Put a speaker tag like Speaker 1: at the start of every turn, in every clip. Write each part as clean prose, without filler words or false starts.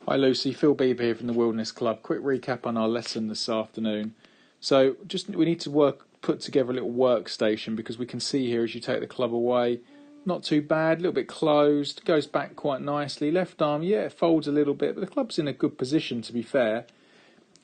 Speaker 1: Hi Lucy, Phil Beever here from the Wilderness Club. Quick recap on our lesson this afternoon. So we need to put together a little workstation because we can see here as you take the club away, not too bad, a little bit closed, goes back quite nicely. Left arm, yeah, it folds a little bit, but the club's in a good position to be fair.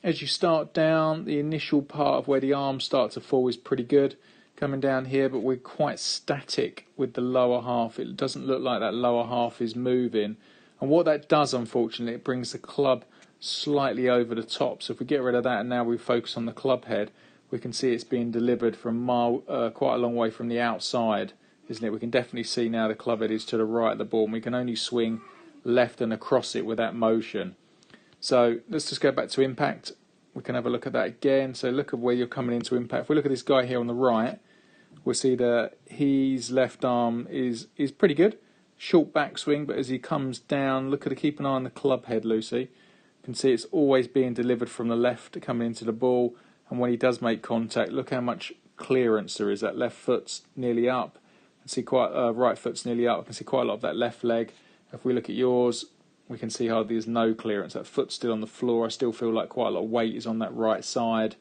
Speaker 1: As you start down, the initial part of where the arms start to fall is pretty good. Coming down here, but we're quite static with the lower half. It doesn't look like that lower half is moving. And what that does, unfortunately, it brings the club slightly over the top. So if we get rid of that and now we focus on the club head, we can see it's being delivered from quite a long way from the outside, isn't it? We can definitely see now the club head is to the right of the ball, and we can only swing left and across it with that motion. So let's just go back to impact. We can have a look at that again. So look at where you're coming into impact. If we look at this guy here on the right, we'll see that his left arm is pretty good. Short backswing, but as he comes down, keep an eye on the club head, Lucy. You can see it's always being delivered from the left coming into the ball, and when he does make contact, look how much clearance there is. That left foot's nearly up. I can see right foot's nearly up. I can see quite a lot of that left leg. If we look at yours, we can see hardly there's no clearance. That foot's still on the floor. I still feel like quite a lot of weight is on that right side,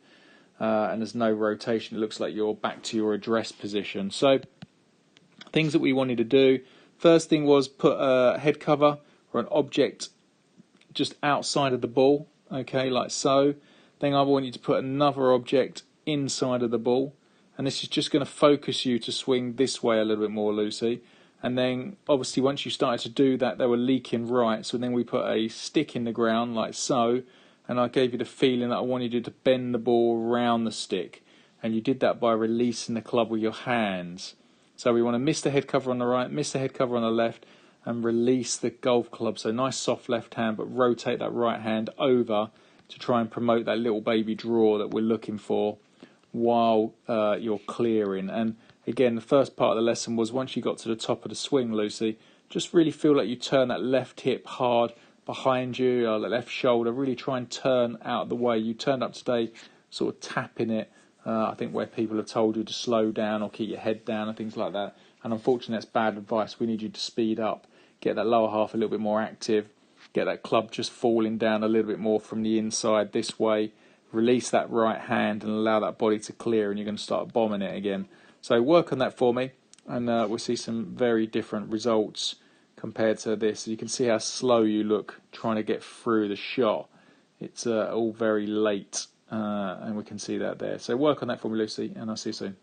Speaker 1: and there's no rotation. It looks like you're back to your address position. So things that we wanted to do. First thing was put a head cover or an object just outside of the ball, okay, like so. Then I want you to put another object inside of the ball, and this is just going to focus you to swing this way a little bit more, Lucy. And then obviously once you started to do that, they were leaking right, so then we put a stick in the ground like so, and I gave you the feeling that I wanted you to bend the ball around the stick, and you did that by releasing the club with your hands. So we want to miss the head cover on the right, miss the head cover on the left, and release the golf club. So nice soft left hand, but rotate that right hand over to try and promote that little baby draw that we're looking for while you're clearing. And again, the first part of the lesson was once you got to the top of the swing, Lucy, just really feel like you turn that left hip hard behind you, or the left shoulder, really try and turn out of the way. You turned up today sort of tapping it. I think where people have told you to slow down or keep your head down and things like that. And unfortunately, that's bad advice. We need you to speed up, get that lower half a little bit more active, get that club just falling down a little bit more from the inside this way, release that right hand and allow that body to clear, and you're going to start bombing it again. So work on that for me, and we'll see some very different results compared to this. You can see how slow you look trying to get through the shot. It's all very late. And we can see that there. So work on that for me, Lucy, and I'll see you soon.